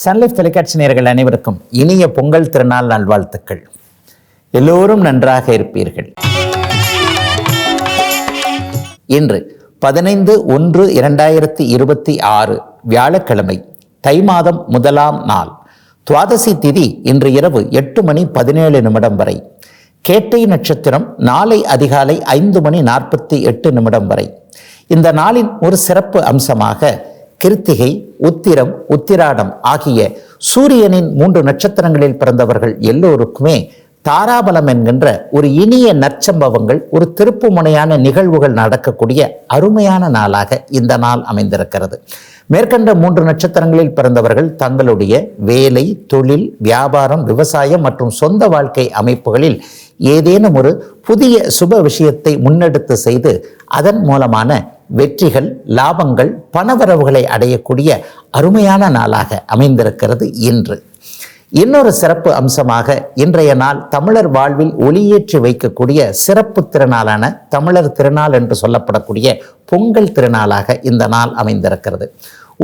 Sun Life தொலைக்காட்சி நேயர்கள் அனைவருக்கும் இனிய பொங்கல் திருநாள் நல்வாழ்த்துக்கள். எல்லோரும் நன்றாக இருப்பீர்கள். இன்று 15/1/2026 வியாழக்கிழமை, தை மாதம் 1ஆம் நாள், துவாதசி திதி இன்று இரவு 8:17 வரை, கேட்டை நட்சத்திரம் நாளை அதிகாலை 5:48 வரை. இந்த நாளின் ஒரு சிறப்பு அம்சமாக கிருத்திகை, உத்திரம், உத்திராடம் ஆகிய சூரியனின் 3 நட்சத்திரங்களில் பிறந்தவர்கள் எல்லோருக்குமே தாராபலம் என்கின்ற ஒரு இனிய நற்சம்பவங்கள், ஒரு திருப்பு முனையான நிகழ்வுகள் நடக்கக்கூடிய அருமையான நாளாக இந்த நாள் அமைந்திருக்கிறது. மேற்கண்ட 3 நட்சத்திரங்களில் பிறந்தவர்கள் தங்களுடைய வேலை, தொழில், வியாபாரம், விவசாயம் மற்றும் சொந்த வாழ்க்கை அமைப்புகளில் ஏதேனும் ஒரு புதிய சுப விஷயத்தை முன்னெடுத்து செய்து அதன் மூலமான வெற்றிகள், லாபங்கள், பணவரவுகளை அடையக்கூடிய அருமையான நாளாக அமைந்திருக்கிறது இன்று. இன்னொரு சிறப்பு அம்சமாக இன்றைய நாள் தமிழர் வாழ்வில் ஒளியேற்றி வைக்கக்கூடிய சிறப்பு திருநாளான தமிழர் திருநாள் என்று சொல்லப்படக்கூடிய பொங்கல் திருநாளாக இந்த நாள் அமைந்திருக்கிறது.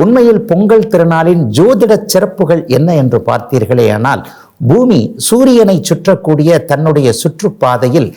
உண்மையில் பொங்கல் திருநாளின் ஜோதிட சிறப்புகள் என்ன என்று பார்த்தீர்களேயானால், பூமி சூரியனை சுற்றக்கூடிய தன்னுடைய சுற்றுப்பாதையில்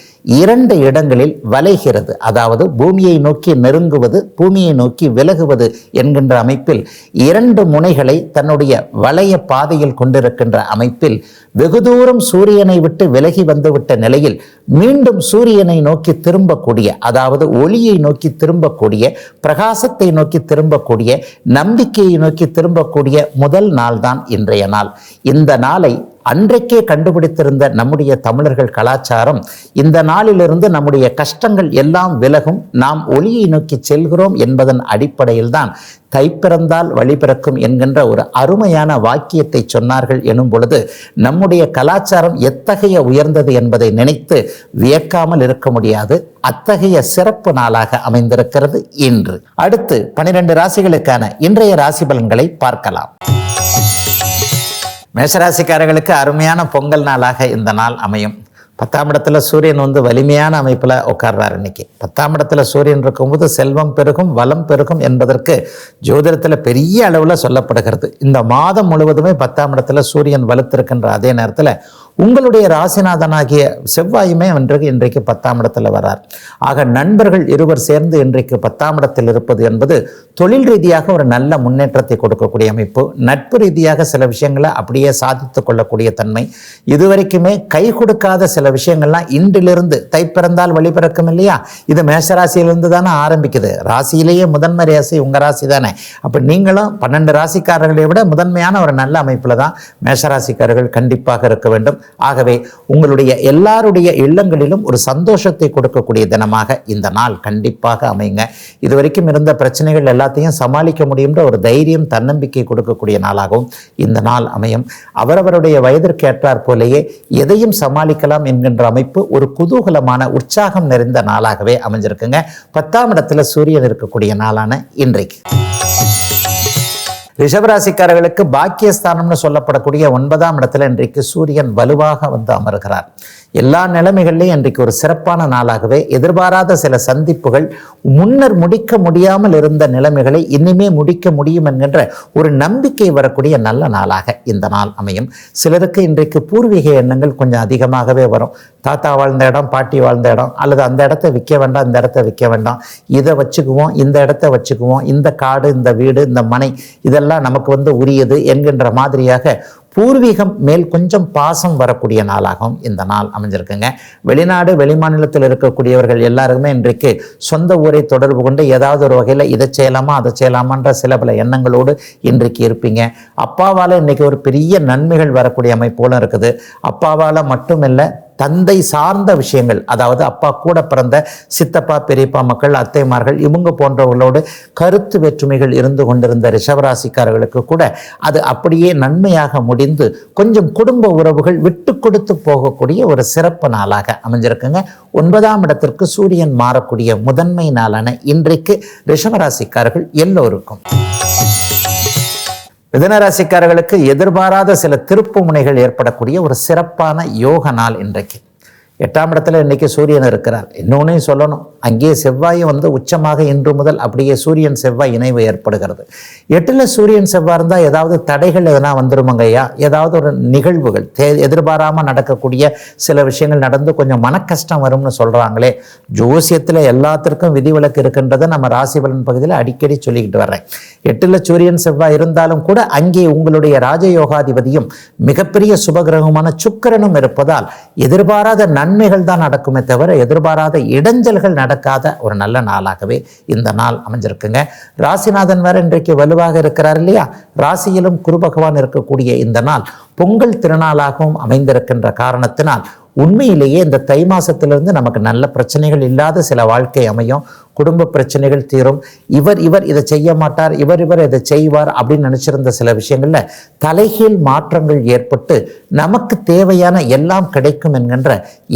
2 இடங்களில் வளைகிறது. அதாவது பூமியை நோக்கி நெருங்குவது, பூமியை நோக்கி விலகுவது என்கின்ற அமைப்பில் 2 முனைகளை தன்னுடைய வளைய பாதையில் கொண்டிருக்கின்ற அமைப்பில் வெகு தூரம் சூரியனை விட்டு விலகி வந்துவிட்ட நிலையில் மீண்டும் சூரியனை நோக்கி திரும்பக்கூடிய, அதாவது ஒளியை நோக்கி திரும்பக்கூடிய, பிரகாசத்தை நோக்கி திரும்பக்கூடிய, நம்பிக்கையை நோக்கி திரும்பக்கூடிய முதல் நாள்தான் இன்றைய நாள். இந்த நாளை அன்றைக்கே கண்டுபிடித்திருந்த நம்முடைய தமிழர்கள் கலாச்சாரம், இந்த நாளிலிருந்து நம்முடைய கஷ்டங்கள் எல்லாம் விலகும், நாம் ஒளியை நோக்கி செல்கிறோம் என்பதன் அடிப்படையில் தான் தை பிறந்தால் வழி பிறக்கும் என்கின்ற ஒரு அருமையான வாக்கியத்தை சொன்னார்கள். எனும் பொழுது நம்முடைய கலாச்சாரம் எத்தகைய உயர்ந்தது என்பதை நினைத்து வியக்காமல் இருக்க முடியாது. அத்தகைய சிறப்பு நாளாக அமைந்திருக்கிறது இன்று. அடுத்து 12 ராசிகளுக்கான இன்றைய ராசி பலன்களை பார்க்கலாம். மேஷராசிக்காரர்களுக்கு அருமையான பொங்கல் நாளாக இந்த நாள் அமையும். 10ஆம் இடத்துல சூரியன் வலிமையான அமைப்பில் உட்கார்றார். இன்னைக்கு 10ஆம் இடத்துல சூரியன் இருக்கும்போது செல்வம் பெருகும், வளம் பெருகும் என்பதற்கு ஜோதிடத்தில் பெரிய அளவில் சொல்லப்படுகிறது. இந்த மாதம் முழுவதுமே 10ஆம் இடத்துல சூரியன் வலுத்திருக்கின்ற அதே நேரத்தில் உங்களுடைய ராசிநாதனாகிய செவ்வாயுமே இன்றைக்கு 10ஆம் இடத்துல வரார். ஆக நண்பர்கள் இருவர் சேர்ந்து இன்றைக்கு 10ஆம் இடத்தில் இருப்பது என்பது தொழில் ரீதியாக ஒரு நல்ல முன்னேற்றத்தை கொடுக்கக்கூடிய அமைப்பு. நட்பு ரீதியாக சில விஷயங்களை அப்படியே சாதித்து கொள்ளக்கூடிய தன்மை. இதுவரைக்குமே கை கொடுக்காத சில விஷயங்கள்லாம் இன்றிலிருந்து, தை பிறந்தால் வழி பிறக்கும் இல்லையா, இது மேஷராசியிலிருந்து தானே ஆரம்பிக்குது. ராசியிலேயே முதன்மை ராசி உங்க ராசி தானே. அப்ப நீங்களும் 12 ராசிக்காரர்களை விட முதன்மையான ஒரு நல்ல அமைப்புல தான் மேஷராசிக்காரர்கள் கண்டிப்பாக இருக்க வேண்டும். ஆகவே உங்களுடைய எல்லாருடைய இல்லங்களிலும் ஒரு சந்தோஷத்தை கொடுக்கக்கூடிய தினமாக இந்த நாள் கண்டிப்பாக அமைங்க. இதுவரைக்கும் இருந்த பிரச்சனைகள் எல்லாத்தையும் சமாளிக்க முடியுன்ற ஒரு தைரியம், தன்னம்பிக்கை கொடுக்கக்கூடிய நாளாகவும் இந்த நாள் அமையும். அவரவருடைய வயதிற்கு ஏற்றாற் போலேயே எதையும் சமாளிக்கலாம் என்கின்ற அமைப்பு ஒரு குதூகலமான, உற்சாகம் நிறைந்த நாளாகவே அமைஞ்சிருக்குங்க. 10ஆம் இடத்துல சூரியன் இருக்கக்கூடிய நாளான இன்றைக்கு. ரிஷபராசிக்காரர்களுக்கு பாக்கியஸ்தானம்னு சொல்லப்படக்கூடிய 9ஆம் இடத்துல இன்றைக்கு சூரியன் வலுவாக அமர்கிறார். எல்லா நிலைமைகள்லையும் இன்றைக்கு ஒரு சிறப்பான நாளாகவே, எதிர்பாராத சில சந்திப்புகள், முன்னர் முடிக்க முடியாமல் இருந்த நிலைமைகளை இனிமே முடிக்க முடியும் என்கின்ற ஒரு நம்பிக்கை வரக்கூடிய நல்ல நாளாக இந்த நாள் அமையும். சிலருக்கு இன்றைக்கு பூர்வீக எண்ணங்கள் கொஞ்சம் அதிகமாகவே வரும். தாத்தா வாழ்ந்த இடம், பாட்டி வாழ்ந்த இடம், அல்லது அந்த இடத்த விற்க வேண்டாம், இந்த இடத்த விற்க வேண்டாம், இதை வச்சுக்குவோம், இந்த இடத்த வச்சுக்குவோம், இந்த காடு, இந்த வீடு, இந்த மனை இதெல்லாம் நமக்கு உரியது என்கின்ற மாதிரியாக பூர்வீகம் மேல் கொஞ்சம் பாசம் வரக்கூடிய நாளாகவும் இந்த நாள் அமைஞ்சிருக்குங்க. வெளிநாடு, வெளிமாநிலத்தில் இருக்கக்கூடியவர்கள் எல்லாருக்குமே இன்றைக்கு சொந்த ஊரை தொடர்பு கொண்டு ஏதாவது ஒரு வகையில் இதை செய்யலாமா, அதை செய்யலாமான்ற சில பல எண்ணங்களோடு இன்றைக்கு இருப்பீங்க. அப்பாவால் இன்றைக்கி ஒரு பெரிய நன்மைகள் வரக்கூடிய அமைப்போலும் இருக்குது. அப்பாவால் மட்டுமில்லை, தந்தை சார்ந்த விஷயங்கள், அதாவது அப்பா கூட பிறந்த சித்தப்பா, பெரியப்பா மக்கள், அத்தைமார்கள், இவங்க போன்றவர்களோடு கருத்து வேற்றுமைகள் இருந்து கொண்டிருந்த ரிஷபராசிக்காரர்களுக்கு கூட அது அப்படியே நன்மையாக முடிந்து கொஞ்சம் குடும்ப உறவுகள் விட்டு கொடுத்து போகக்கூடிய ஒரு சிறப்பு நாளாக அமைஞ்சிருக்குங்க. 9ஆம் இடத்திற்கு சூரியன் மாறக்கூடிய முதன்மை நாளான இன்றைக்கு ரிஷபராசிக்காரர்கள் எல்லோருக்கும். மிதுனராசிக்காரர்களுக்கு எதிர்பாராத சில திருப்பு முனைகள் ஏற்படக்கூடிய ஒரு சிறப்பான யோக நாள் இன்றைக்கு. 8ஆம் இடத்துல இன்னைக்கு சூரியன் இருக்கிறார். இன்னொன்னையும் சொல்லணும், அங்கே செவ்வாயும் வந்து உச்சமாக இன்று முதல் அப்படியே சூரியன் செவ்வாய் இணைவு ஏற்படுகிறது. 8ல் சூரியன் செவ்வாய் இருந்தால் ஏதாவது தடைகள் எதனா வந்துருமாங்கய்யா, ஏதாவது ஒரு நிகழ்வுகள் எதிர்பாராமல் நடக்கக்கூடிய சில விஷயங்கள் நடந்து கொஞ்சம் மனக்கஷ்டம் வரும்னு சொல்கிறாங்களே. ஜோசியத்தில் எல்லாத்திற்கும் விதிவிலக்கு இருக்கின்றதை நம்ம ராசி பலன் பகுதியில் அடிக்கடி சொல்லிக்கிட்டு வர்றேன். 8ல் சூரியன் செவ்வாய் இருந்தாலும் கூட அங்கே உங்களுடைய ராஜயோகாதிபதியும் மிகப்பெரிய சுபகிரகமான சுக்கிரனும் இருப்பதால் எதிர்பாராத நன்மைகள் தான் நடக்குமே தவிர எதிர்பாராத இடைஞ்சல்கள் நடக்காத ஒரு நல்ல நாளாகவே இந்த நாள் அமைஞ்சிருக்குங்க. ராசிநாதன் வேற இன்றைக்கு வலுவாக இருக்கிறார் இல்லையா. ராசியிலும் குரு பகவான் இருக்கக்கூடிய இந்த நாள் பொங்கல் திருநாளாகவும் அமைந்திருக்கின்ற காரணத்தினால் உண்மையிலேயே இந்த தை மாசத்திலிருந்து நமக்கு நல்ல பிரச்சனைகள் இல்லாத சில வாழ்க்கை அமையும். குடும்ப பிரச்சனைகள் தீரும். இவர் இதை செய்ய மாட்டார், இவர் இதை செய்வார் அப்படின்னு நினைச்சிருந்த சில விஷயங்கள்ல தலைகீழ் மாற்றங்கள் ஏற்பட்டு நமக்கு தேவையான எல்லாம் கிடைக்கும் என்கின்ற,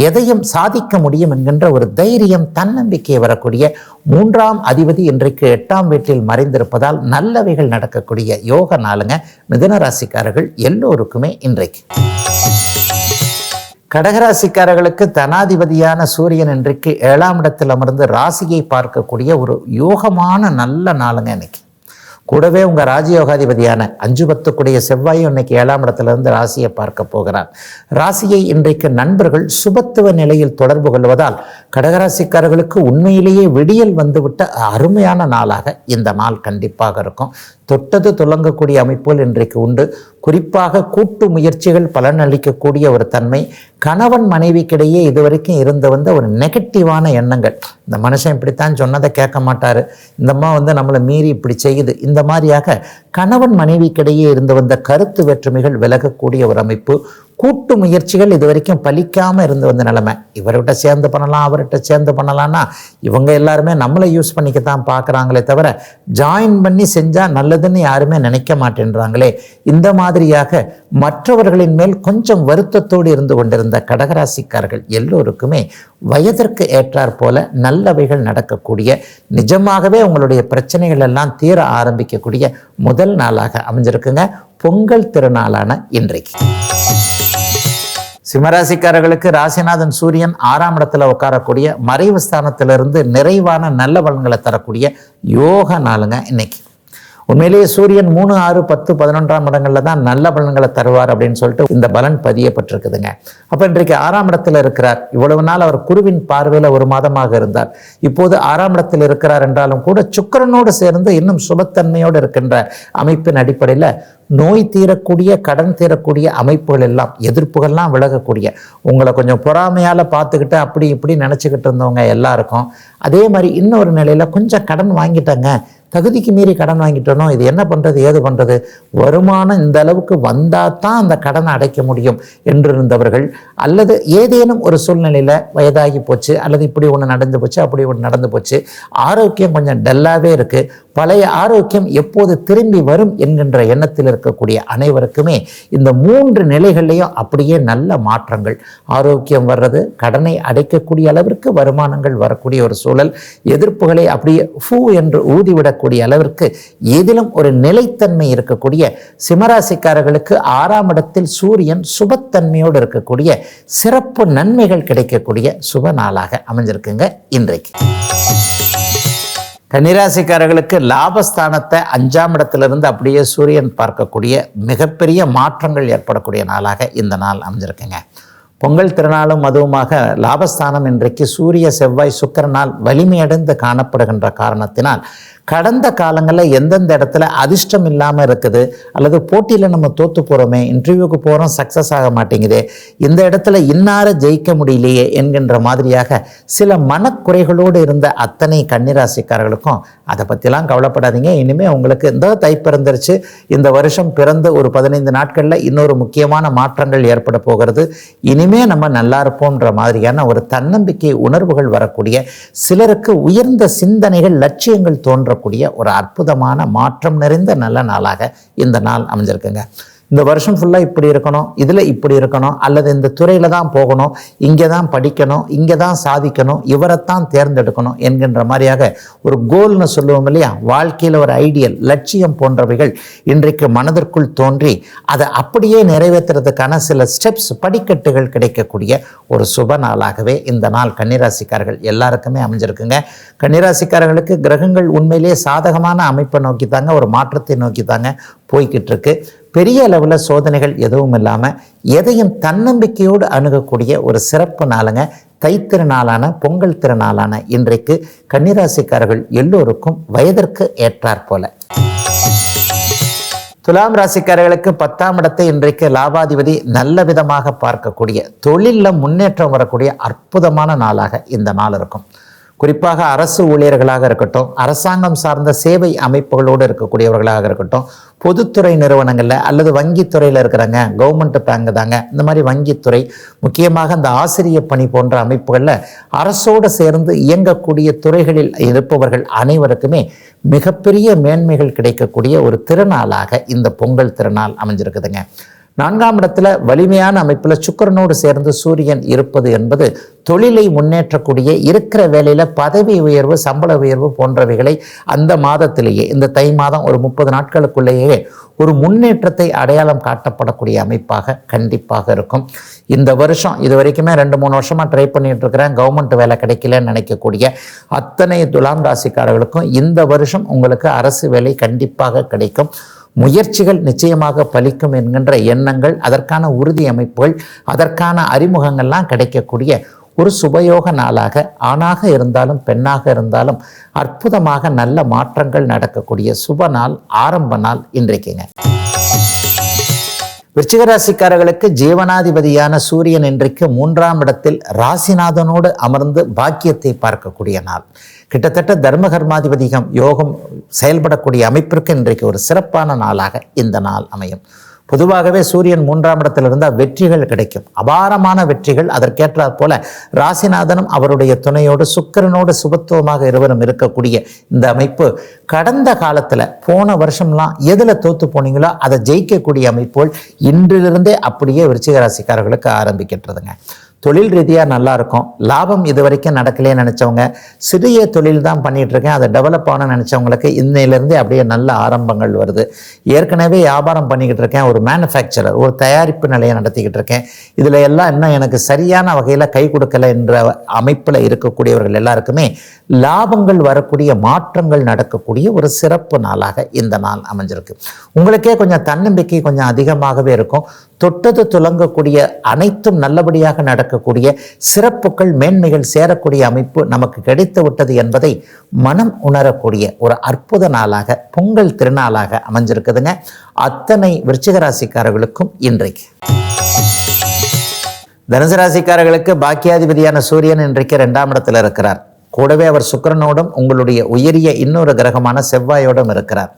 எதையும் சாதிக்க முடியும் என்கின்ற ஒரு தைரியம், தன்னம்பிக்கை வரக்கூடிய 3ஆம் அதிபதி இன்றைக்கு 8ஆம் வீட்டில் மறைந்திருப்பதால் நல்லவைகள் நடக்கக்கூடிய யோக நாளுங்க மிதுன ராசிக்காரர்கள் எல்லோருக்குமே இன்றைக்கு. கடகராசிக்காரர்களுக்கு தனாதிபதியான சூரியன் இன்றைக்கு 7ஆம் இடத்தில் அமர்ந்து ராசியை பார்க்கக்கூடிய ஒரு யோகமான நல்ல நாளுங்க இன்னைக்கு. கூடவே உங்கள் ராஜயோகாதிபதியான 5-10 செவ்வாயும் இன்னைக்கு 7ஆம் இடத்திலிருந்து ராசியை பார்க்க போகிறார். ராசியை இன்றைக்கு நண்பர்கள் சுபத்துவ நிலையில் தொடர்பு கொள்வதால் கடகராசிக்காரர்களுக்கு உண்மையிலேயே விடியல் வந்துவிட்ட அருமையான நாளாக இந்த நாள் கண்டிப்பாக இருக்கும். தொட்டது துலங்கக்கூடிய அமைப்புகள் இன்றைக்கு உண்டு. குறிப்பாக கூட்டு முயற்சிகள் பலனளிக்கக்கூடிய ஒரு தன்மை. கணவன் மனைவிக்கிடையே இதுவரைக்கும் இருந்து வந்த ஒரு நெகட்டிவான எண்ணங்கள், இந்த மனுஷன் இப்படித்தான் சொன்னதை கேட்க மாட்டாரு, இந்த அம்மா வந்து நம்மளை மீறி இப்படி செய்யுது, இந்த மாதிரியாக கணவன் மனைவிக்கிடையே இருந்து வந்த கருத்து வேற்றுமைகள் விலகக்கூடிய ஒரு அமைப்பு. கூட்டு முயற்சிகள் இது வரைக்கும் பலிக்காமல் இருந்து வந்த நிலைமை. இவர்கிட்ட சேர்ந்து பண்ணலாம், அவர்கிட்ட சேர்ந்து பண்ணலான்னா இவங்க எல்லாருமே நம்மளை யூஸ் பண்ணிக்கத்தான் பார்க்குறாங்களே தவிர ஜாயின் பண்ணி செஞ்சால் நல்லதுன்னு யாருமே நினைக்க மாட்டேன்றாங்களே. இந்த மாதிரியாக மற்றவர்களின் மேல் கொஞ்சம் வருத்தத்தோடு இருந்து கொண்டிருந்த கடகராசிக்காரர்கள் எல்லோருக்குமே வயதிற்கு ஏற்றாற் போல நல்லவைகள் நடக்கக்கூடிய, நிஜமாகவே உங்களுடைய பிரச்சனைகள் எல்லாம் தீர ஆரம்பிக்கக்கூடிய முதல் நாளாக அமைஞ்சிருக்குங்க பொங்கல் திருநாளான இன்றைக்கு. சிம்மராசிக்காரர்களுக்கு ராசிநாதன் சூரியன் 6ஆம் இடத்துல உட்காரக்கூடிய மறைவு ஸ்தானத்திலிருந்து நிறைவான நல்ல பலன்களை தரக்கூடிய யோக நாளுங்க இன்னைக்கு. உண்மையிலேயே சூரியன் 3, 6, 10, 11ஆம் இடங்கள்ல தான் நல்ல பலன்களை தருவார் அப்படின்னு சொல்லிட்டு இந்த பலன் பதியப்பட்டிருக்குதுங்க. அப்போ இன்றைக்கு 6ஆம் இடத்துல இருக்கிறார். இவ்வளவு நாள் அவர் குருவின் பார்வையில் ஒரு மாதமாக இருந்தார். இப்போது 6ஆம் இடத்தில் இருக்கிறார் என்றாலும் கூட சுக்கிரனோடு சேர்ந்து இன்னும் சுபத்தன்மையோடு இருக்கின்ற அமைப்பின் அடிப்படையில் நோய் தீரக்கூடிய, கடன் தீரக்கூடிய அமைப்புகள் எல்லாம், எதிர்ப்புகள்லாம் விலகக்கூடிய, உங்களை கொஞ்சம் பொறாமையால் பார்த்துக்கிட்டு அப்படி இப்படி நினச்சிக்கிட்டு இருந்தவங்க எல்லாருக்கும் அதே மாதிரி இன்னொரு நிலையில் கொஞ்சம் கடன் வாங்கிட்டாங்க, தகுதிக்கு மீறி கடன் வாங்கிட்டோனோ, இது என்ன பண்ணுறது ஏது பண்ணுறது, வருமானம் இந்த அளவுக்கு வந்தால் தான் அந்த கடனை அடைக்க முடியும் என்று இருந்தவர்கள், அல்லது ஏதேனும் ஒரு சூழ்நிலையில் வயதாகி போச்சு, அல்லது இப்படி ஒன்று நடந்து போச்சு, அப்படி ஒன்று நடந்து போச்சு, ஆரோக்கியம் கொஞ்சம் டல்லாகவே இருக்குது, பழைய ஆரோக்கியம் எப்போது திரும்பி வரும் என்கின்ற எண்ணத்தில் இருக்கக்கூடிய அனைவருக்குமே இந்த 3 நிலைகள்லையும் அப்படியே நல்ல மாற்றங்கள், ஆரோக்கியம் வர்றது, கடனை அடைக்கக்கூடிய அளவிற்கு வருமானங்கள் வரக்கூடிய ஒரு சூழல், எதிர்ப்புகளை அப்படியே ஃபூ என்று ஊதிவிடக்கூடிய அளவிற்கு ஏதிலும் ஒரு நிலைத்தன்மை இருக்கக்கூடிய சிம்மராசிக்காரர்களுக்கு 6ஆம் இடத்தில் சூரியன் சுபத்தன்மையோடு இருக்கக்கூடிய சிறப்பு நன்மைகள் கிடைக்கக்கூடிய சுப நாளாக அமைஞ்சிருக்குங்க இன்றைக்கு. கன்னிராசிக்காரர்களுக்கு லாபஸ்தானத்தை 5ஆம் இடத்திலிருந்து அப்படியே சூரியன் பார்க்கக்கூடிய மிகப்பெரிய மாற்றங்கள் ஏற்படக்கூடிய நாளாக இந்த நாள் அமைஞ்சிருக்குங்க. பொங்கல் திருநாளும் அதுவுமாக லாபஸ்தானம் இன்றைக்கு சூரிய செவ்வாய் சுக்கிரனால் வலிமையடைந்து காணப்படுகின்ற காரணத்தினால் கடந்த காலங்களில் எந்தெந்த இடத்துல அதிர்ஷ்டம் இல்லாமல் இருக்குது, அல்லது போட்டியில் நம்ம தோற்று போகிறோமே, இன்டர்வியூக்கு போகிறோம் சக்ஸஸ் ஆக மாட்டேங்குது, இந்த இடத்துல இன்னார ஜெயிக்க முடியலையே என்கின்ற மாதிரியாக சில மனக்குறைகளோடு இருந்த அத்தனை கன்னிராசிக்காரர்களுக்கும் அதை பற்றிலாம் கவலைப்படாதீங்க. இனிமேல் உங்களுக்கு இந்த தை பிறந்துருச்சு, இந்த வருஷம் பிறந்து ஒரு 15 நாட்களில் இன்னொரு முக்கியமான மாற்றங்கள் ஏற்பட போகிறது, இனிமே நம்ம நல்லா இருப்போம்ன்ற மாதிரியான ஒரு தன்னம்பிக்கை உணர்வுகள் வரக்கூடிய, சிலருக்கு உயர்ந்த சிந்தனைகள், லட்சியங்கள் தோன்ற கூடிய ஒரு அற்புதமான மாற்றம் நிறைந்த நல்ல நாளாக இந்த நாள் அமைஞ்சிருக்குங்க. இந்த வருஷம் ஃபுல்லாக இப்படி இருக்கணும், இதில் இப்படி இருக்கணும், அல்லது இந்த துறையில் தான் போகணும், இங்கே தான் படிக்கணும், இங்கே தான் சாதிக்கணும், இவரைத்தான் தேர்ந்தெடுக்கணும் என்கின்ற மாதிரியாக ஒரு கோல்னு சொல்லுவோம் இல்லையா, வாழ்க்கையில் ஒரு ஐடியல் லட்சியம் போன்றவைகள் இன்றைக்கு மனதிற்குள் தோன்றி அதை அப்படியே நிறைவேற்றுறதுக்கான சில ஸ்டெப்ஸ் படிக்கட்டுகள் கிடைக்கக்கூடிய ஒரு சுப நாளாகவே இந்த நாள் கன்னிராசிக்காரர்கள் எல்லாருக்குமே அமைஞ்சிருக்குங்க. கன்னிராசிக்காரர்களுக்கு கிரகங்கள் உண்மையிலேயே சாதகமான அமைப்பை நோக்கி தாங்க, ஒரு மாற்றத்தை நோக்கி தாங்க போய்கிட்டு இருக்கு. பெரிய அளவில் சோதனைகள் எதுவும் இல்லாமல் எதையும் தன்னம்பிக்கையோடு அணுகக்கூடிய ஒரு சிறப்பு நாளுங்க. தைத்திருநாளான பொங்கல் திருநாளான இன்றைக்கு கன்னிராசிக்காரர்கள் எல்லோருக்கும் வயதிற்கு ஏற்றாற் போல. துலாம் ராசிக்காரர்களுக்கு 10ஆம் இடத்தை இன்றைக்கு லாபாதிபதி நல்ல விதமாக பார்க்கக்கூடிய, தொழிலில் முன்னேற்றம் வரக்கூடிய அற்புதமான நாளாக இந்த நாள் இருக்கும். குறிப்பாக அரசு ஊழியர்களாக இருக்கட்டும், அரசாங்கம் சார்ந்த சேவை அமைப்புகளோடு இருக்கக்கூடியவர்களாக இருக்கட்டும், பொதுத்துறை நிறுவனங்களில் அல்லது வங்கித்துறையில் இருக்கிறாங்க, கவர்மெண்ட் பேங்க் தாங்க, இந்த மாதிரி வங்கித்துறை, முக்கியமாக இந்த ஆசிரிய பணி போன்ற அமைப்புகளில் அரசோடு சேர்ந்து இயங்கக்கூடிய துறைகளில் இருப்பவர்கள் அனைவருக்குமே மிகப்பெரிய மேன்மைகள் கிடைக்கக்கூடிய ஒரு திருநாளாக இந்த பொங்கல் திருநாள் அமைஞ்சிருக்குதுங்க. 4ஆம் இடத்துல வலிமையான அமைப்பில் சுக்கிரனோடு சேர்ந்து சூரியன் இருப்பது என்பது தொழிலை முன்னேற்றக்கூடிய, இருக்கிற வேலையில் பதவி உயர்வு, சம்பள உயர்வு போன்றவைகளை அந்த மாதத்திலேயே, இந்த தை மாதம் ஒரு 30 நாட்களுக்குள்ளேயே ஒரு முன்னேற்றத்தை அடையாளம் காட்டப்படக்கூடிய அமைப்பாக கண்டிப்பாக இருக்கும். இந்த வருஷம் இது வரைக்குமே 2-3 வருஷமாக ட்ரை பண்ணிட்டு இருக்கிறேன், கவர்மெண்ட் வேலை கிடைக்கலன்னு நினைக்கக்கூடிய அத்தனை துலாம் ராசிக்காரர்களுக்கும் இந்த வருஷம் உங்களுக்கு அரசு வேலை கண்டிப்பாக கிடைக்கும். முயற்சிகள் நிச்சயமாக பலிக்கும் என்கின்ற எண்ணங்கள், அதற்கான உறுதி அமைப்புகள், அதற்கான அறிமுகங்கள்லாம் கிடைக்கக்கூடிய ஒரு சுபயோக நாளாக, ஆணாக இருந்தாலும் பெண்ணாக இருந்தாலும் அற்புதமாக நல்ல மாற்றங்கள் நடக்கக்கூடிய சுப நாள், ஆரம்ப நாள் இன்றைக்குங்க. விருச்சிக ராசிக்காரர்களுக்கு ஜீவனாதிபதியான சூரியன் இன்றைக்கு 3ஆம் இடத்தில் ராசிநாதனோடு அமர்ந்து பாக்கியத்தை பார்க்கக்கூடிய நாள். கிட்டத்தட்ட தர்மகர்மாதிபதிகம் யோகம் செயல்படக்கூடிய அமைப்பிற்கு இன்றைக்கு ஒரு சிறப்பான நாளாக இந்த நாள் அமையும். பொதுவாகவே சூரியன் 3ஆம் இடத்தில் இருந்தால் வெற்றிகள் கிடைக்கும், அபாரமான வெற்றிகள். அதற்கேற்றாற் போல ராசிநாதனும் அவருடைய துணையோடு சுக்கிரனோடு சுபத்துவமாக இருவரும் இருக்கக்கூடிய இந்த அமைப்பு கடந்த காலத்தில் போன வருஷம்லாம் எதில் தோத்து போனீங்களோ அதை ஜெயிக்கக்கூடிய அமைப்புகள் இன்றிலிருந்தே அப்படியே விருச்சிக ராசிக்காரர்களுக்கு ஆரம்பிக்கின்றதுங்க. தொழில் ரீதியாக நல்லா இருக்கும். லாபம் இது வரைக்கும் நடக்கலையே நினச்சவங்க, சிறிய தொழில் தான் பண்ணிகிட்டு இருக்கேன், அதை டெவலப் ஆன நினச்சவங்களுக்கு இன்னையிலேருந்தே அப்படியே நல்ல ஆரம்பங்கள் வருது. ஏற்கனவே வியாபாரம் பண்ணிக்கிட்டு இருக்கேன், ஒரு மேனுஃபேக்சரர், ஒரு தயாரிப்பு நிலையை நடத்திக்கிட்டு இருக்கேன், இதில் எல்லாம் இன்னும் எனக்கு சரியான வகையில் கை கொடுக்கலை என்ற அமைப்பில் இருக்கக்கூடியவர்கள் எல்லாருக்குமே லாபங்கள் வரக்கூடிய, மாற்றங்கள் நடக்கக்கூடிய ஒரு சிறப்பு நாளாக இந்த நாள் அமைஞ்சிருக்கு. உங்களுக்கே கொஞ்சம் தன்னம்பிக்கை கொஞ்சம் அதிகமாகவே இருக்கும். தொட்டது துலங்கக்கூடிய, அனைத்தும் நல்லபடியாக நடக்கக்கூடிய, சிறப்புகள் மேன்மைகள் சேரக்கூடிய அமைப்பு நமக்கு கிடைத்து விட்டது என்பதை மனம் உணரக்கூடிய ஒரு அற்புத நாளாக பொங்கல் திருநாளாக அமைஞ்சிருக்குதுங்க. அத்தனை விருச்சிக ராசிக்காரர்களுக்கும் இன்றைக்கு. தனுசு ராசிக்காரர்களுக்கு பாக்கியாதிபதியான சூரியன் இன்றைக்கு 2ஆம் இடத்தில் இருக்கிறார். கூடவே அவர் சுக்கிரனோடும் உங்களுடைய உயரிய இன்னொரு கிரகமான செவ்வாயோடும் இருக்கிறார்.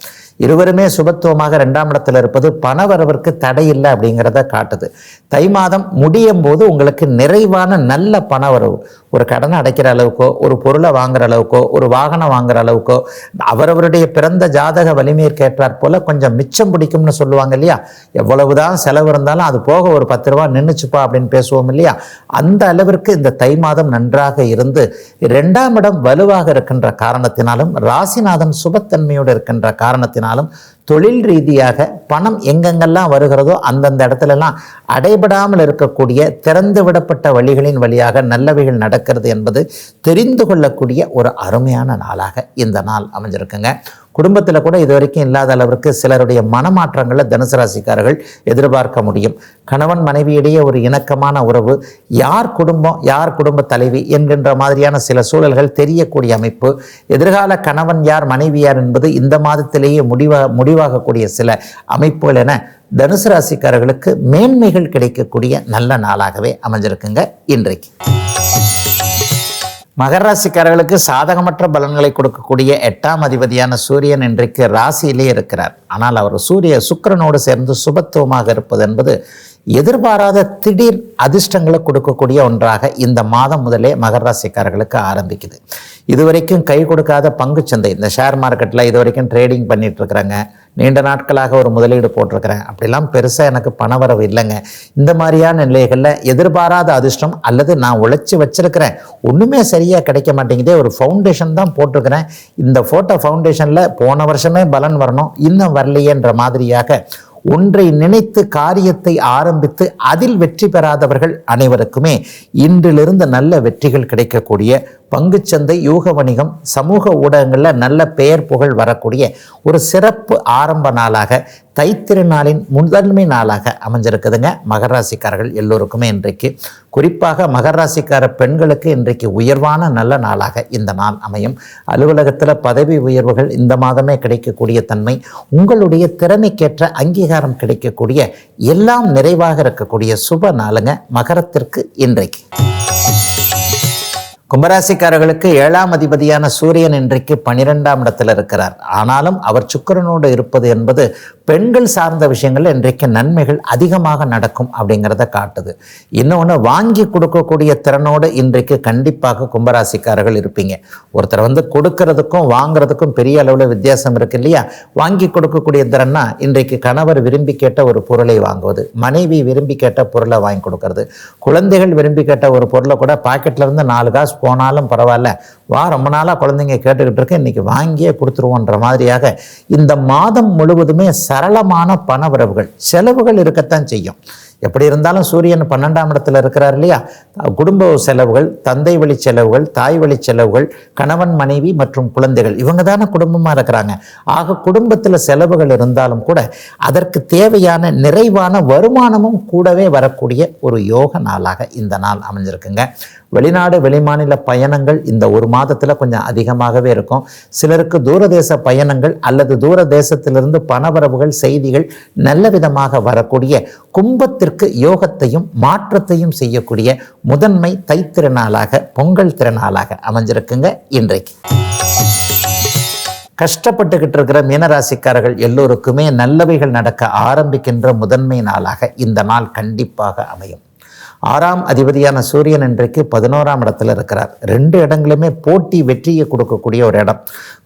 இருவருமே சுபத்துவமாக 2ஆம் இடத்தில் இருப்பது பணவரவிற்கு தடை இல்லை அப்படிங்கிறத காட்டுது. தை மாதம் முடியும் போது உங்களுக்கு நிறைவான நல்ல பணவரவு, ஒரு கடனை அடைக்கிற அளவுக்கோ, ஒரு பொருளை வாங்குற அளவுக்கோ, ஒரு வாகனம் வாங்குற அளவுக்கோ, அவரவருடைய பிறந்த ஜாதக வலிமையை ஏற்றாற் போல கொஞ்சம் மிச்சம் பிடிக்கும்னு சொல்லுவாங்க இல்லையா. எவ்வளவுதான் செலவு இருந்தாலும் அது போக ஒரு 10 ரூபா நின்றுச்சுப்பா அப்படின்னு பேசுவோம் இல்லையா. அந்த அளவிற்கு இந்த தை மாதம் நன்றாக இருந்து 2ஆம் இடம் வலுவாக இருக்கின்ற காரணத்தினாலும், ராசிநாதன் சுபத்தன்மையோடு இருக்கின்ற காரணத்தினாலும், தொழில் ரீதியாக பணம் எங்கெங்கெல்லாம் வருகிறதோ அந்தந்த இடத்துலலாம் அடைபடாமல் இருக்கக்கூடிய, திறந்து விடப்பட்ட வழிகளின் வழியாக நல்லவைகள் நடக்கிறது என்பது தெரிந்து கொள்ளக்கூடிய ஒரு அருமையான நாளாக இந்த நாள் அமைஞ்சிருக்குங்க. குடும்பத்தில் கூட இது வரைக்கும் இல்லாத அளவிற்கு சிலருடைய மனமாற்றங்களை தனுசு ராசிக்காரர்கள் எதிர்பார்க்க முடியும். கணவன் மனைவியிடையே ஒரு இணக்கமான உறவு, யார் குடும்பம் யார் குடும்ப தலைவி என்கின்ற மாதிரியான சில சூழல்கள் தெரியக்கூடிய அமைப்பு, எதிர்கால கணவன் யார் மனைவி யார் என்பது இந்த மாதத்திலேயே முடிவாகக்கூடிய சில அமைப்புகள் என தனுசு ராசிக்காரர்களுக்கு மேன்மைகள் கிடைக்கக்கூடிய நல்ல நாளாகவே அமைஞ்சிருக்குங்க இன்றைக்கு. மகர ராசிக்காரர்களுக்கு சாதகமற்ற பலன்களை கொடுக்கக்கூடிய 8ஆம் அதிபதியான சூரியன் இன்றைக்கு ராசியிலே இருக்கிறார். ஆனால் அவர் சுக்கிரனோடு சேர்ந்து சுபத்துவமாக இருப்பது என்பது எதிர்பாராத திடீர் அதிர்ஷ்டங்களை கொடுக்கக்கூடிய ஒன்றாக இந்த மாதம் முதலே மகர ராசிக்காரர்களுக்கு ஆரம்பிக்குது. இதுவரைக்கும் கை கொடுக்காத பங்குச்சந்தை, இந்த ஷேர் மார்க்கெட்டில் இது வரைக்கும் ட்ரேடிங் பண்ணிட்டு இருக்கிறாங்க, நீண்ட நாட்களாக ஒரு முதலீடு போட்டிருக்கிறேன், அப்படிலாம் பெருசாக எனக்கு பணவரவு இல்லைங்க, இந்த மாதிரியான நிலைகளில் எதிர்பாராத அதிர்ஷ்டம் அல்லது நான் உழைச்சி வச்சிருக்கிறேன் ஒன்றுமே சரியாக கிடைக்க மாட்டேங்குதே, ஒரு ஃபவுண்டேஷன் தான் போட்டிருக்கிறேன், இந்த ஃபோட்டோ ஃபவுண்டேஷனில் போன வருஷமே பலன் வரணும் இன்னும் வரலையேன்ற மாதிரியாக ஒன்றை நினைத்து காரியத்தை ஆரம்பித்து அதில் வெற்றி பெறாதவர்கள் அனைவருக்குமே இன்றிலிருந்து நல்ல வெற்றிகள் கிடைக்கக்கூடிய, பங்குச்சந்தை, யூக வணிகம், சமூக ஊடகங்களில் நல்ல பெயர் புகழ் வரக்கூடிய ஒரு சிறப்பு ஆரம்ப நாளாக தைத்திருநாளின் முதன்மை நாளாக அமைஞ்சிருக்குதுங்க. மகர ராசிக்காரர்கள் எல்லோருக்குமே இன்றைக்கு, குறிப்பாக மகர ராசிக்கார பெண்களுக்கு இன்றைக்கு உயர்வான நல்ல நாளாக இந்த நாள் அமையும். அலுவலகத்தில் பதவி உயர்வுகள் இந்த மாதமே கிடைக்கக்கூடிய தன்மை, உங்களுடைய திறமைக்கேற்ற அங்கீகாரம் கிடைக்கக்கூடிய, எல்லாம் நிறைவாக இருக்கக்கூடிய சுப நாளுங்க மகரத்திற்கு இன்றைக்கு. கும்பராசிக்காரர்களுக்கு 7ஆம் அதிபதியான சூரியன் இன்றைக்கு 12ஆம் இடத்தில் இருக்கிறார். ஆனாலும் அவர் சுக்கிரனோடு இருப்பது என்பது பெண்கள் சார்ந்த விஷயங்கள் இன்றைக்கு நன்மைகள் அதிகமாக நடக்கும் அப்படிங்கிறத காட்டுது. இன்னொன்று, வாங்கி கொடுக்கக்கூடிய திறனோடு இன்றைக்கு கண்டிப்பாக கும்பராசிக்காரர்கள் இருப்பீங்க. ஒருத்தர் கொடுக்கறதுக்கும் வாங்குறதுக்கும் பெரிய அளவில் வித்தியாசம் இருக்கு இல்லையா? வாங்கி கொடுக்கக்கூடிய திறன்னா இன்றைக்கு கணவர் விரும்பி கேட்ட ஒரு பொருளை வாங்குவது, மனைவி விரும்பி கேட்ட பொருளை வாங்கி கொடுக்கறது, குழந்தைகள் விரும்பி கேட்ட ஒரு பொருளை கூட பாக்கெட்ல இருந்து 4 காசு போனாலும் பரவாயில்ல, வா ரொம்ப நாளாக குழந்தைங்க கேட்டுக்கிட்டு இருக்கு, இன்னைக்கு வாங்கியே கொடுத்துருவோன்ற மாதிரியாக இந்த மாதம் முழுவதுமே சரளமான பண வரவுகள், செலவுகள் இருக்கத்தான் செய்யும். எப்படி இருந்தாலும் சூரியன் 12ஆம் இடத்துல இருக்கிறார் இல்லையா? குடும்ப செலவுகள், தந்தை வழி செலவுகள், தாய் வழி செலவுகள், கணவன் மனைவி மற்றும் குழந்தைகள், இவங்க தானே குடும்பமாக இருக்கிறாங்க. ஆக குடும்பத்தில் செலவுகள் இருந்தாலும் கூட அதற்கு தேவையான நிறைவான வருமானமும் கூடவே வரக்கூடிய ஒரு யோக நாளாக இந்த நாள் அமைஞ்சிருக்குங்க. வெளிநாடு வெளிமாநில பயணங்கள் இந்த ஒரு மாதத்தில் கொஞ்சம் அதிகமாகவே இருக்கும். சிலருக்கு தூரதேச பயணங்கள் அல்லது தூர தேசத்திலிருந்து பணவரவுகள், செய்திகள் நல்ல விதமாக வரக்கூடிய, கும்பத்திற்கு யோகத்தையும் மாற்றத்தையும் செய்யக்கூடிய முதன்மை தைத்திருநாளாக, பொங்கல் திருநாளாக அமைஞ்சிருக்குங்க இன்றைக்கு. கஷ்டப்பட்டுக்கிட்டு இருக்கிற மீனராசிக்காரர்கள் எல்லோருக்குமே நல்லவைகள் நடக்க ஆரம்பிக்கின்ற முதன்மை நாளாக இந்த நாள் கண்டிப்பாக அமையும். 6ஆம் அதிபதியான சூரியன் இன்றைக்கு 11ஆம் இடத்துல இருக்கிறார். 2 இடங்களுமே போட்டி வெற்றியை கொடுக்கக்கூடிய ஒரு இடம்.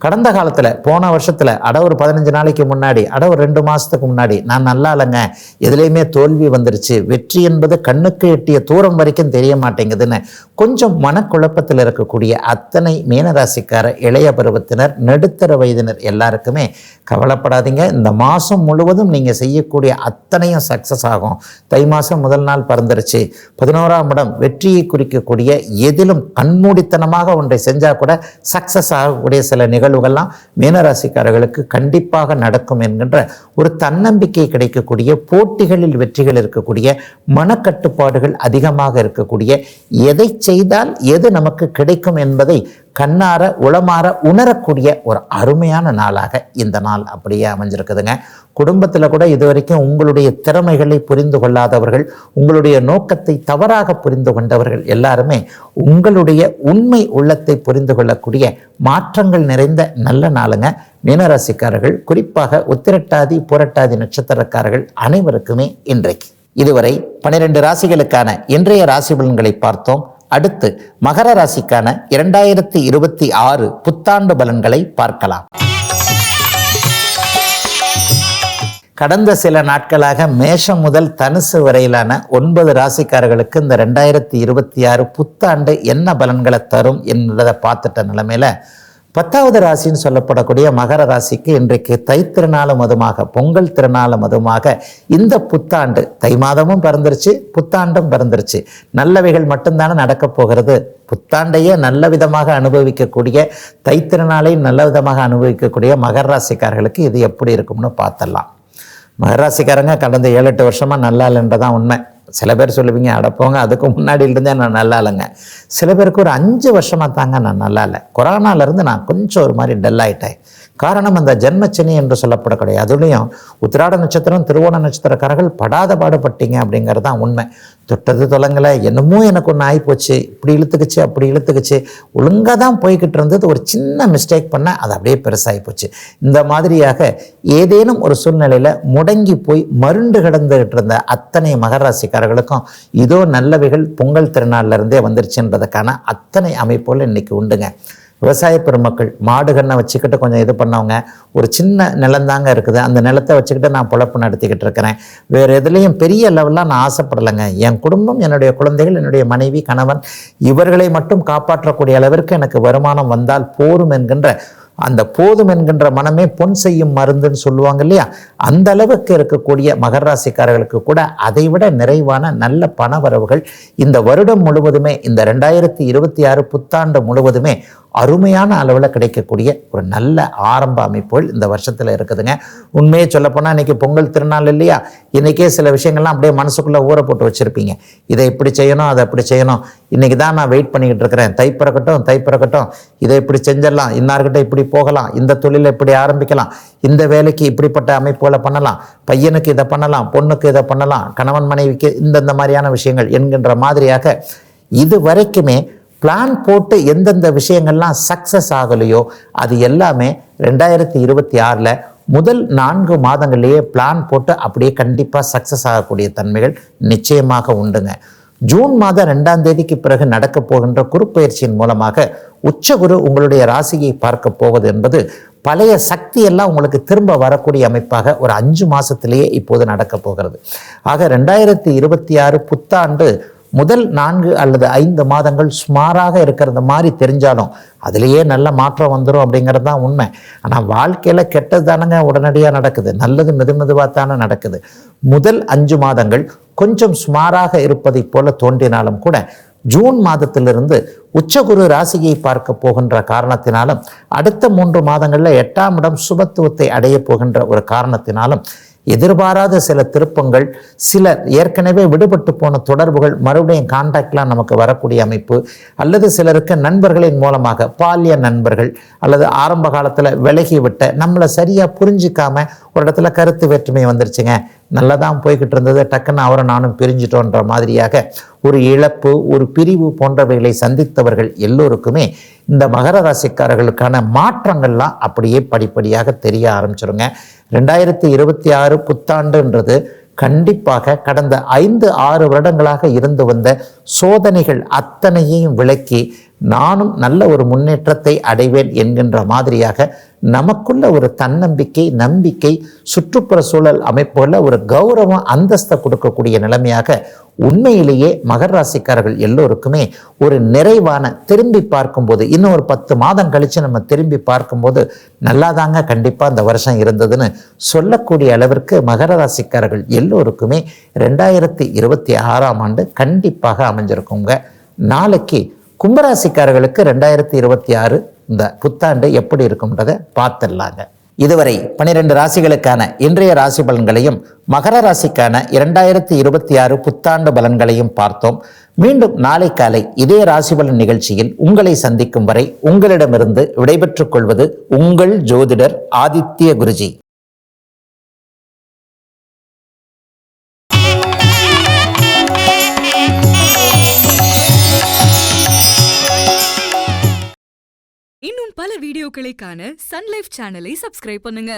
கடந்த காலத்தில், போன வருஷத்தில், ஒரு 15 நாளைக்கு முன்னாடி, ஒரு 2 மாதத்துக்கு முன்னாடி நான் நல்லா இல்லைங்க, எதுலேயுமே தோல்வி வந்துருச்சு, வெற்றி என்பது கண்ணுக்கு எட்டிய தூரம் வரைக்கும் தெரிய மாட்டேங்குதுன்னு கொஞ்சம் மனக்குழப்பத்தில் இருக்கக்கூடிய அத்தனை மீனராசிக்கார இளைய பருவத்தினர், நடுத்தர வயதினர் எல்லாருக்குமே கவலைப்படாதீங்க. இந்த மாதம் முழுவதும் நீங்கள் செய்யக்கூடிய அத்தனையும் சக்ஸஸ் ஆகும். தை மாதம் முதல் நாள் பறந்துருச்சு. 11ஆம் இடம் வெற்றியை குறிக்கக்கூடிய, எதிலும் கண்மூடித்தனமாக ஒன்றை செஞ்சால் கூட சக்ஸஸ் ஆகக்கூடிய சில நிகழ்வுகள்லாம் மீனராசிக்காரர்களுக்கு கண்டிப்பாக நடக்கும் என்கின்ற ஒரு தன்னம்பிக்கை கிடைக்கக்கூடிய, போட்டிகளில் வெற்றிகள் இருக்கக்கூடிய, மனக்கட்டுப்பாடுகள் அதிகமாக இருக்கக்கூடிய, எதை செய்தால் எது நமக்கு கிடைக்கும் என்பதை கண்ணார உளமாற உணரக்கூடிய ஒரு அருமையான நாளாக இந்த நாள் அப்படியே அமைஞ்சிருக்குதுங்க. குடும்பத்தில் கூட இதுவரைக்கும் உங்களுடைய திறமைகளை புரிந்து கொள்ளாதவர்கள், உங்களுடைய நோக்கத்தை தவறாக புரிந்து கொண்டவர்கள் எல்லாருமே உங்களுடைய உண்மை உள்ளத்தை புரிந்து கொள்ளக்கூடிய மாற்றங்கள் நிறைந்த நல்ல நாளுங்க. மீனராசிக்காரர்கள், குறிப்பாக உத்திரட்டாதி புரட்டாதி நட்சத்திரக்காரர்கள் அனைவருக்குமே இன்றைக்கு. இதுவரை 12 ராசிகளுக்கான இன்றைய ராசி பலன்களை பார்த்தோம். அடுத்து மகர ராசிக்கான 2026 புத்தாண்டு பலன்களை பார்க்கலாம். கடந்த சில நாட்களாக மேஷம் முதல் தனுசு வரையிலான 9 ராசிக்காரர்களுக்கு இந்த 2026 புத்தாண்டு என்ன பலன்களை தரும் என்பதை பார்த்துட்ட நிலைமையில 10வது ராசின்னு சொல்லப்படக்கூடிய மகர ராசிக்கு இன்றைக்கு தைத்திருநாளும் அதுமாக, பொங்கல் திருநாளும் அதுமாக இந்த புத்தாண்டு, தை மாதமும் பிறந்துருச்சு, புத்தாண்டும் பிறந்துருச்சு. நல்லவைகள் மட்டும்தானே நடக்கப் போகிறது. புத்தாண்டையே நல்ல விதமாக அனுபவிக்கக்கூடிய, தைத்திருநாளை நல்ல விதமாக அனுபவிக்கக்கூடிய மகர ராசிக்காரர்களுக்கு இது எப்படி இருக்கும்னு பார்த்துடலாம். மகர ராசிக்காரங்க கடந்த 7-8 வருஷமாக நல்லா இல்லைன்றதான் உண்மை. சில பேர் சொல்லுவீங்க, அடப்போங்க அதுக்கு முன்னாடியிலிருந்தே நான் நல்லா இல்லைங்க. சில பேருக்கு ஒரு 5 வருஷமாக தாங்க நான் நல்லா இல்லை, கொரோனாலேருந்து நான் கொஞ்சம் ஒரு மாதிரி டல் ஆகிட்டேன், காரணம் அந்த ஜென்மச்சனி என்று சொல்லப்படக்கூடிய அதுலேயும் உத்திராட நட்சத்திரம் திருவோண நட்சத்திரக்காரர்கள் படாத பாடுபட்டீங்க அப்படிங்கிறது தான் உண்மை. தொட்டது தொலைங்களை என்னமோ எனக்கு ஒன்று ஆகிப்போச்சு, இப்படி இழுத்துக்குச்சு அப்படி இழுத்துக்குச்சு, ஒழுங்காக தான் போய்கிட்டு இருந்தது, ஒரு சின்ன மிஸ்டேக் பண்ண அது அப்படியே பெருசாகி போச்சு. இந்த மாதிரியாக ஏதேனும் ஒரு சூழ்நிலையில் முடங்கி போய் மருண்டு கிடந்துகிட்டு இருந்த அத்தனை மகர ராசிக்காரர்களுக்கும் இதோ நல்லவைகள் பொங்கல் திருநாள்ல இருந்தே வந்துருச்சுன்றதுக்கான அத்தனை அமைப்புகள் இன்னைக்கு உண்டுங்க. விவசாய பெருமக்கள் மாடு கண்ணை வச்சுக்கிட்டு கொஞ்சம் இது பண்ணவங்க, ஒரு சின்ன நிலந்தாங்க இருக்குது, அந்த நிலத்தை வச்சுக்கிட்டு நான் பொழப்பு நடத்திக்கிட்டு இருக்கிறேன், வேறு எதுலேயும் பெரிய லெவலில் நான் ஆசைப்படலைங்க, என் குடும்பம் என்னுடைய குழந்தைகள் என்னுடைய மனைவி கணவன் இவர்களை மட்டும் காப்பாற்றக்கூடிய அளவிற்கு எனக்கு வருமானம் வந்தால் போரும் என்கின்ற அந்த போதும் என்கின்ற மனமே பொன் செய்யும் மருந்துன்னு சொல்லுவாங்க இல்லையா, அந்த அளவுக்கு இருக்கக்கூடிய மகர ராசிக்காரர்களுக்கு கூட அதைவிட நிறைவான நல்ல பண வரவுகள் இந்த வருடம் முழுவதுமே, இந்த 2026 புத்தாண்டு முழுவதுமே அருமையான அளவில் கிடைக்கக்கூடிய ஒரு நல்ல ஆரம்ப அமைப்புகள் இந்த வருஷத்தில் இருக்குதுங்க. உண்மையை சொல்லப்போனால் இன்றைக்கி பொங்கல் திருநாள் இல்லையா, இன்றைக்கே சில விஷயங்கள்லாம் அப்படியே மனசுக்குள்ளே ஊற போட்டு வச்சுருப்பீங்க, இதை இப்படி செய்யணும் அதை அப்படி செய்யணும், இன்றைக்கி தான் நான் வெயிட் பண்ணிக்கிட்டு இருக்கிறேன், தை பிறக்கட்டும் இதை இப்படி செஞ்சிடலாம், இன்னார்கிட்ட இப்படி போகலாம், இந்த தொழிலை இப்படி ஆரம்பிக்கலாம், இந்த வேலைக்கு இப்படிப்பட்ட அமைப்புகளை பண்ணலாம், பையனுக்கு இதை பண்ணலாம், பொண்ணுக்கு இதை பண்ணலாம், கணவன் மனைவிக்கு இந்தந்த மாதிரியான விஷயங்கள் என்கின்ற மாதிரியாக இது வரைக்குமே பிளான் போட்டு எந்தெந்த விஷயங்கள்லாம் சக்ஸஸ் ஆகலையோ அது எல்லாமே 2026 முதல் 4 மாதங்கள்லேயே பிளான் போட்டு அப்படியே கண்டிப்பாக சக்ஸஸ் ஆகக்கூடிய தன்மைகள் நிச்சயமாக உண்டுங்க. ஜூன் மாதம் 2ஆம் தேதிக்கு பிறகு நடக்க போகின்ற குருப்பெயர்ச்சியின் மூலமாக உச்சகுரு உங்களுடைய ராசியை பார்க்க போவது என்பது பழைய சக்தியெல்லாம் உங்களுக்கு திரும்ப வரக்கூடிய அமைப்பாக ஒரு 5 மாதத்திலேயே இப்போது நடக்க போகிறது. ஆக 2026 புத்தாண்டு முதல் 4 அல்லது 5 மாதங்கள் சுமாராக இருக்கிறது மாதிரி தெரிஞ்சாலும் அதுலேயே நல்ல மாற்றம் வந்துடும் அப்படிங்கிறது தான் உண்மை. ஆனால் வாழ்க்கையில் கெட்டது தானங்க உடனடியாக நடக்குது, நல்லது மெதுவாக தானே நடக்குது. முதல் 5 மாதங்கள் கொஞ்சம் சுமாராக இருப்பதை போல தோன்றினாலும் கூட ஜூன் மாதத்திலிருந்து உச்சகுரு ராசியை பார்க்க போகின்ற காரணத்தினாலும் அடுத்த 3 மாதங்களில் 8ஆம் இடம் சுபத்துவத்தை அடைய போகின்ற ஒரு காரணத்தினாலும் எதிர்பாராத சில திருப்பங்கள், சில ஏற்கனவே விடுபட்டு போன தொடர்புகள் மறுபடியும் கான்டாக்ட்லாம் நமக்கு வரக்கூடிய அமைப்பு, அல்லது சிலருக்கு நண்பர்களின் மூலமாக பாலிய நண்பர்கள் அல்லது ஆரம்ப காலத்தில் விலகி விட்ட நம்மளை சரியாக புரிஞ்சிக்காம ஒரு இடத்துல கருத்து வேற்றுமை வந்துருச்சுங்க, நல்லா தான் போய்கிட்டு இருந்தது, டக்குன்னு அவரை நானும் பிரிஞ்சிட்டோன்ற மாதிரியாக ஒரு இழப்பு ஒரு பிரிவு போன்றவைகளை சந்தித்தவர்கள் எல்லோருக்குமே இந்த மகர ராசிக்காரர்களுக்கான மாற்றங்கள்லாம் அப்படியே படிப்படியாக தெரிய ஆரம்பிச்சிருங்க. 2026 புத்தாண்டுன்றது கண்டிப்பாக கடந்த 5-6 வருடங்களாக இருந்து வந்த சோதனைகள் அத்தனையையும் விலக்கி நானும் நல்ல ஒரு முன்னேற்றத்தை அடைவேன் என்கின்ற மாதிரியாக நமக்குள்ள ஒரு தன்னம்பிக்கை நம்பிக்கை சுற்றுப்புற சூழல் அமைப்புகளில் ஒரு கௌரவம் அந்தஸ்தை கொடுக்கக்கூடிய நிலைமையாக உண்மையிலேயே மகர ராசிக்காரர்கள் எல்லோருக்குமே ஒரு நிறைவான திரும்பி பார்க்கும்போது இன்னும் ஒரு 10 மாதம் கழித்து நம்ம திரும்பி பார்க்கும்போது நல்லாதாங்க கண்டிப்பாக இந்த வருஷம் இருந்ததுன்னு சொல்லக்கூடிய அளவிற்கு மகர ராசிக்காரர்கள் எல்லோருக்குமே 2026ஆம் ஆண்டு கண்டிப்பாக அமைஞ்சிருக்குங்க. நாளைக்கு கும்பராசிக்காரர்களுக்கு 2026 இந்த புத்தாண்டு எப்படி இருக்கும்ன்றதை பார்த்துடலாங்க. இதுவரை 12 ராசிகளுக்கான இன்றைய ராசி பலன்களையும் மகர ராசிக்கான 2026 புத்தாண்டு பலன்களையும் பார்த்தோம். மீண்டும் நாளை காலை இதே ராசி பலன் நிகழ்ச்சியில் உங்களை சந்திக்கும் வரை உங்களிடமிருந்து விடைபெற்றுக் கொள்வது உங்கள் ஜோதிடர் ஆதித்ய குருஜி. இன்னும் பல வீடியோக்களை காண சன் லைஃப் சேனலை சப்ஸ்கிரைப் பண்ணுங்க.